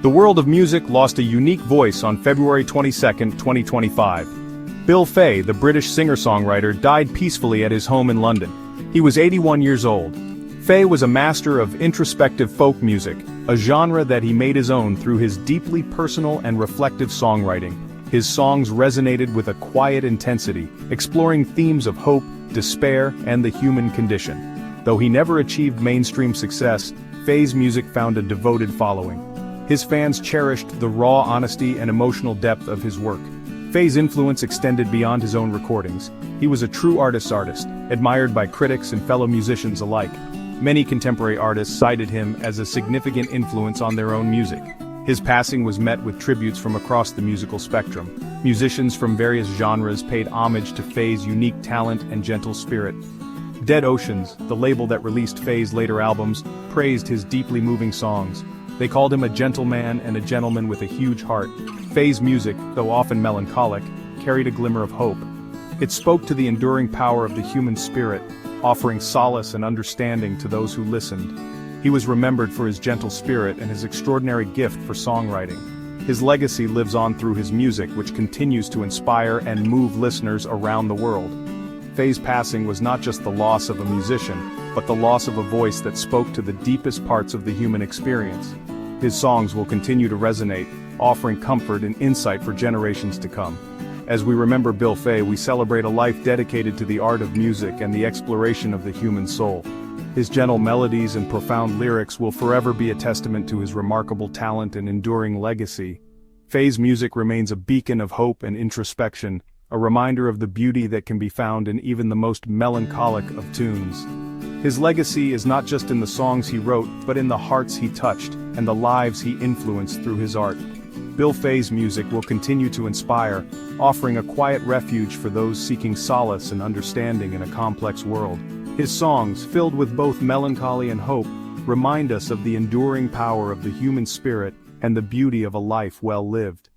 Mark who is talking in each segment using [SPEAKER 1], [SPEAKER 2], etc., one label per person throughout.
[SPEAKER 1] The world of music lost a unique voice on February 22, 2025. Bill Fay, the British singer-songwriter, died peacefully at his home in London. He was 81 years old. Fay was a master of introspective folk music, a genre that he made his own through his deeply personal and reflective songwriting. His songs resonated with a quiet intensity, exploring themes of hope, despair, and the human condition. Though he never achieved mainstream success, Fay's music found a devoted following. His fans cherished the raw honesty and emotional depth of his work. Fay's influence extended beyond his own recordings. He was a true artist, admired by critics and fellow musicians alike. Many contemporary artists cited him as a significant influence on their own music. His passing was met with tributes from across the musical spectrum. Musicians from various genres paid homage to Fay's unique talent and gentle spirit. Dead Oceans, the label that released Fay's later albums, praised his deeply moving songs. They called him a gentleman and a gentleman with a huge heart. Fay's music, though often melancholic, carried a glimmer of hope. It spoke to the enduring power of the human spirit, offering solace and understanding to those who listened. He was remembered for his gentle spirit and his extraordinary gift for songwriting. His legacy lives on through his music, which continues to inspire and move listeners around the world. Fay's passing was not just the loss of a musician, but the loss of a voice that spoke to the deepest parts of the human experience. His songs will continue to resonate, offering comfort and insight for generations to come. As we remember Bill Fay, we celebrate a life dedicated to the art of music and the exploration of the human soul. His gentle melodies and profound lyrics will forever be a testament to his remarkable talent and enduring legacy. Fay's music remains a beacon of hope and introspection, a reminder of the beauty that can be found in even the most melancholic of tunes. His legacy is not just in the songs he wrote, but in the hearts he touched, and the lives he influenced through his art. Bill Fay's music will continue to inspire, offering a quiet refuge for those seeking solace and understanding in a complex world. His songs, filled with both melancholy and hope, remind us of the enduring power of the human spirit and the beauty of a life well lived.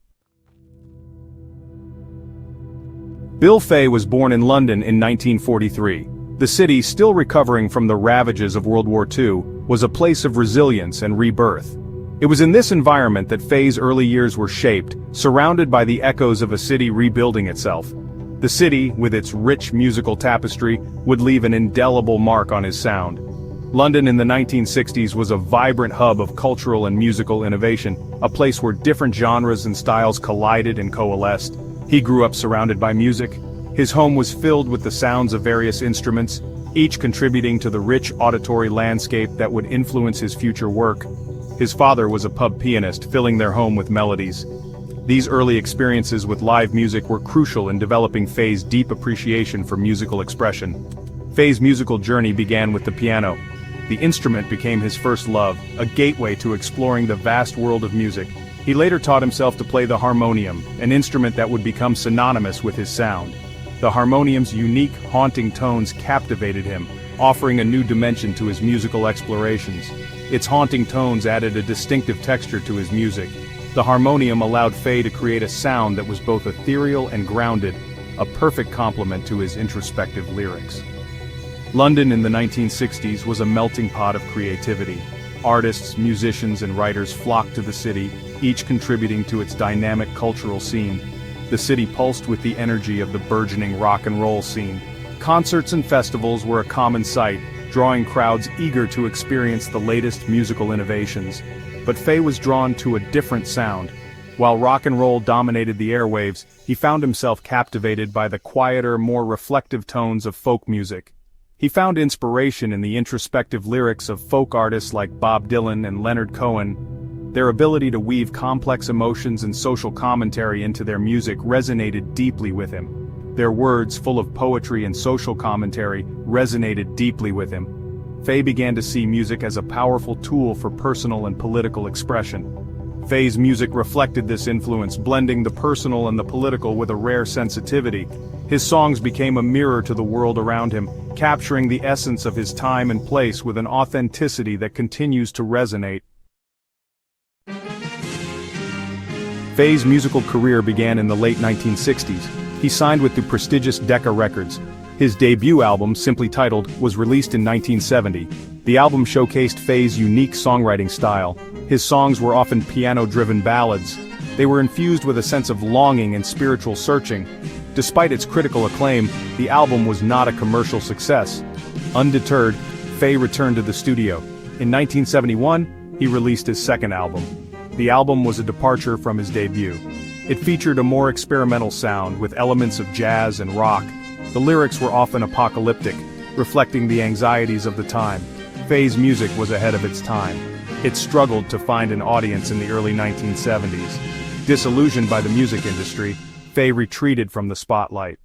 [SPEAKER 1] Bill Fay was born in London in 1943. The city, still recovering from the ravages of World War II, was a place of resilience and rebirth. It was in this environment that Fay's early years were shaped, surrounded by the echoes of a city rebuilding itself. The city, with its rich musical tapestry, would leave an indelible mark on his sound. London in the 1960s was a vibrant hub of cultural and musical innovation, a place where different genres and styles collided and coalesced. He grew up surrounded by music. His home was filled with the sounds of various instruments, each contributing to the rich auditory landscape that would influence his future work. His father was a pub pianist, filling their home with melodies. These early experiences with live music were crucial in developing Fay's deep appreciation for musical expression. Fay's musical journey began with the piano. The instrument became his first love, a gateway to exploring the vast world of music. He later taught himself to play the harmonium, an instrument that would become synonymous with his sound. The harmonium's unique, haunting tones captivated him, offering a new dimension to his musical explorations. Its haunting tones added a distinctive texture to his music. The harmonium allowed Fay to create a sound that was both ethereal and grounded, a perfect complement to his introspective lyrics. London in the 1960s was a melting pot of creativity. Artists, musicians, and writers flocked to the city, each contributing to its dynamic cultural scene. The city pulsed with the energy of the burgeoning rock and roll scene. Concerts and festivals were a common sight, drawing crowds eager to experience the latest musical innovations. But Fay was drawn to a different sound. While rock and roll dominated the airwaves, he found himself captivated by the quieter, more reflective tones of folk music. He found inspiration in the introspective lyrics of folk artists like Bob Dylan and Leonard Cohen. Their ability to weave complex emotions and social commentary into their music resonated deeply with him. Their words, full of poetry and social commentary, resonated deeply with him. Fay began to see music as a powerful tool for personal and political expression. Fay's music reflected this influence, blending the personal and the political with a rare sensitivity. His songs became a mirror to the world around him, capturing the essence of his time and place with an authenticity that continues to resonate. Fay's musical career began in the late 1960s. He signed with the prestigious Decca Records. His debut album, simply titled, was released in 1970. The album showcased Fay's unique songwriting style, His songs were often piano-driven ballads. They were infused with a sense of longing and spiritual searching. Despite its critical acclaim, the album was not a commercial success. Undeterred, Fay returned to the studio. In 1971, he released his second album. The album was a departure from his debut. It featured a more experimental sound with elements of jazz and rock. The lyrics were often apocalyptic, reflecting the anxieties of the time. Fay's music was ahead of its time. It struggled to find an audience in the early 1970s. Disillusioned by the music industry, Fay retreated from the spotlight.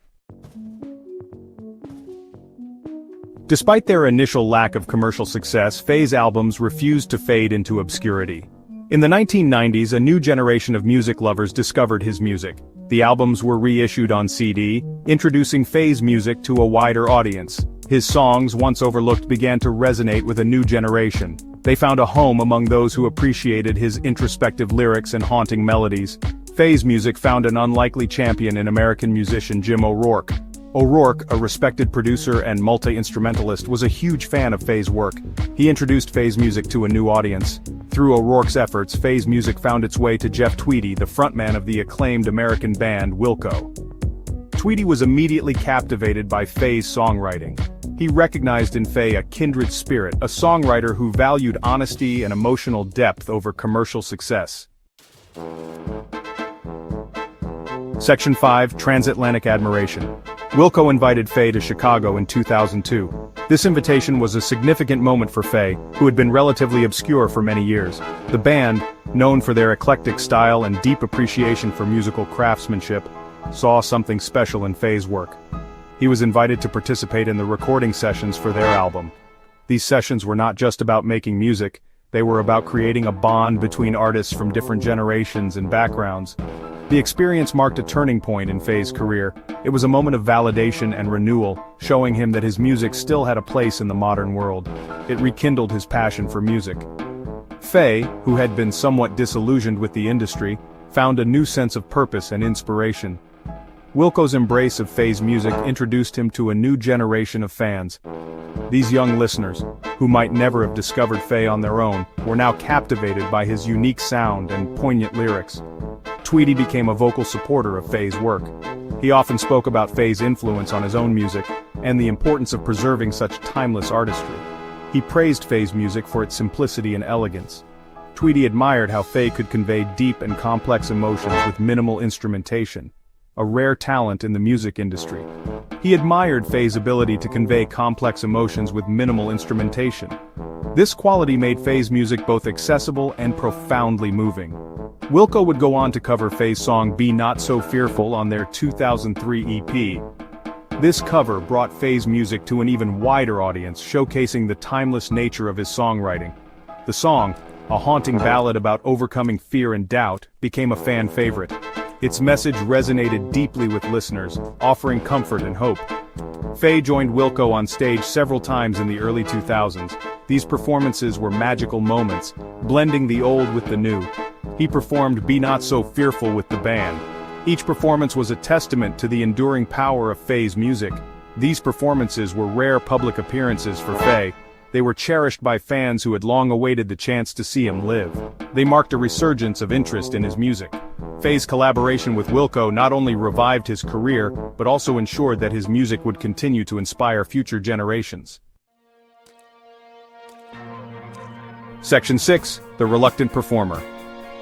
[SPEAKER 1] Despite their initial lack of commercial success, Fay's albums refused to fade into obscurity. In the 1990s, a new generation of music lovers discovered his music. The albums were reissued on CD, introducing Fay's music to a wider audience. His songs, once overlooked, began to resonate with a new generation. They found a home among those who appreciated his introspective lyrics and haunting melodies. Fay's music found an unlikely champion in American musician Jim O'Rourke. O'Rourke, a respected producer and multi-instrumentalist, was a huge fan of Fay's work. He introduced Fay's music to a new audience. Through O'Rourke's efforts, Fay's music found its way to Jeff Tweedy, the frontman of the acclaimed American band Wilco. Tweedy was immediately captivated by Fay's songwriting. He recognized in Fay a kindred spirit, a songwriter who valued honesty and emotional depth over commercial success. Section 5, Transatlantic Admiration. Wilco invited Fay to Chicago in 2002. This invitation was a significant moment for Fay, who had been relatively obscure for many years. The band, known for their eclectic style and deep appreciation for musical craftsmanship, saw something special in Fay's work. He was invited to participate in the recording sessions for their album. These sessions were not just about making music, they were about creating a bond between artists from different generations and backgrounds. The experience marked a turning point in Fay's career. It was a moment of validation and renewal, showing him that his music still had a place in the modern world. It rekindled his passion for music. Fay, who had been somewhat disillusioned with the industry, found a new sense of purpose and inspiration. Wilco's embrace of Fay's music introduced him to a new generation of fans. These young listeners, who might never have discovered Fay on their own, were now captivated by his unique sound and poignant lyrics. Tweedy became a vocal supporter of Fay's work. He often spoke about Fay's influence on his own music, and the importance of preserving such timeless artistry. He praised Fay's music for its simplicity and elegance. Tweedy admired how Fay could convey deep and complex emotions with minimal instrumentation, a rare talent in the music industry. He admired Fay's ability to convey complex emotions with minimal instrumentation. This quality made Fay's music both accessible and profoundly moving. Wilco would go on to cover Fay's song Be Not So Fearful on their 2003 EP. This cover brought Fay's music to an even wider audience, showcasing the timeless nature of his songwriting. The song, a haunting ballad about overcoming fear and doubt, became a fan favorite. Its message resonated deeply with listeners, offering comfort and hope. Fay joined Wilco on stage several times in the early 2000s. These performances were magical moments, blending the old with the new. He performed Be Not So Fearful with the band. Each performance was a testament to the enduring power of Fay's music. These performances were rare public appearances for Fay. They were cherished by fans who had long awaited the chance to see him live. They marked a resurgence of interest in his music. Fay's collaboration with Wilco not only revived his career, but also ensured that his music would continue to inspire future generations. Section 6, The Reluctant Performer.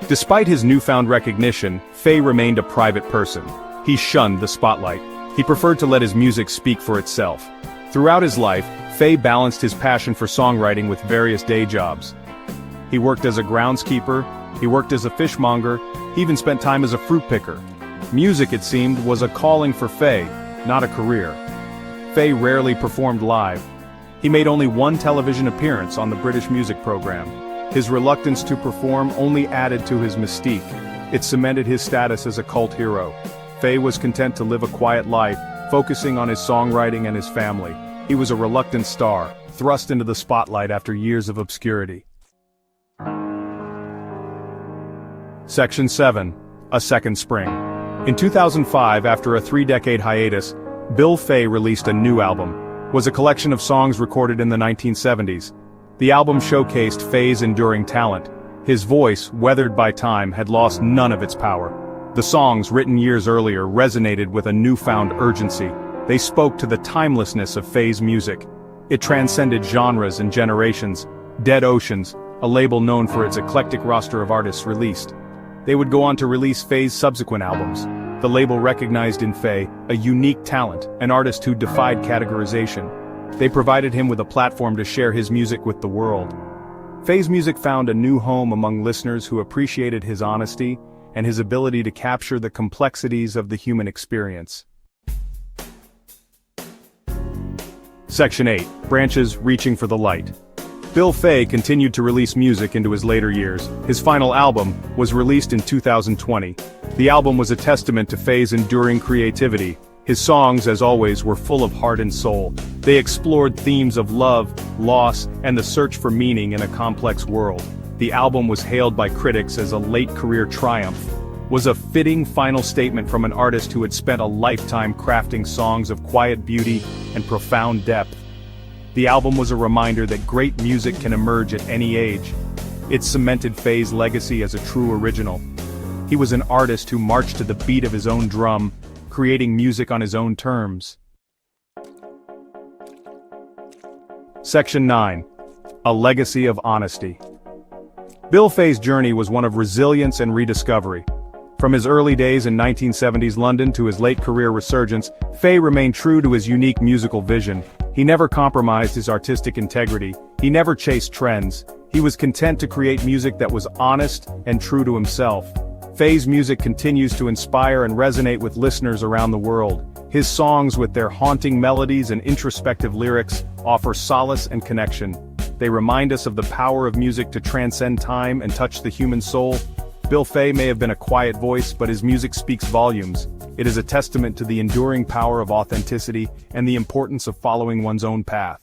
[SPEAKER 1] Despite his newfound recognition, Fay remained a private person. He shunned the spotlight. He preferred to let his music speak for itself. Throughout his life, Fay balanced his passion for songwriting with various day jobs. He worked as a groundskeeper, he worked as a fishmonger, he even spent time as a fruit picker. Music, it seemed, was a calling for Fay, not a career. Fay rarely performed live. He made only one television appearance on the British music program. His reluctance to perform only added to his mystique. It cemented his status as a cult hero. Fay was content to live a quiet life, focusing on his songwriting and his family. He was a reluctant star, thrust into the spotlight after years of obscurity. Section 7, A Second Spring. In 2005, after a 3-decade hiatus, Bill Fay released a new album. It was a collection of songs recorded in the 1970s. The album showcased Fay's enduring talent. His voice, weathered by time, had lost none of its power. The songs, written years earlier, resonated with a newfound urgency. They spoke to the timelessness of Fay's music. It transcended genres and generations. Dead Oceans, a label known for its eclectic roster of artists, released. They would go on to release Fay's subsequent albums. The label recognized in Fay a unique talent, an artist who defied categorization. They provided him with a platform to share his music with the world. Fay's music found a new home among listeners who appreciated his honesty and his ability to capture the complexities of the human experience. Section 8. Branches Reaching for the Light. Bill Fay continued to release music into his later years. His final album was released in 2020. The album was a testament to Fay's enduring creativity. His songs, as always, were full of heart and soul. They explored themes of love, loss, and the search for meaning in a complex world. The album was hailed by critics as a late-career triumph. Was a fitting final statement from an artist who had spent a lifetime crafting songs of quiet beauty and profound depth. The album was a reminder that great music can emerge at any age. It cemented Fay's legacy as a true original. He was an artist who marched to the beat of his own drum, creating music on his own terms. Section 9. A Legacy of Honesty. Bill Fay's journey was one of resilience and rediscovery. From his early days in 1970s London to his late career resurgence, Fay remained true to his unique musical vision. He never compromised his artistic integrity. He never chased trends. He was content to create music that was honest and true to himself. Fay's music continues to inspire and resonate with listeners around the world. His songs, with their haunting melodies and introspective lyrics, offer solace and connection. They remind us of the power of music to transcend time and touch the human soul. Bill Fay may have been a quiet voice, but his music speaks volumes. It is a testament to the enduring power of authenticity and the importance of following one's own path.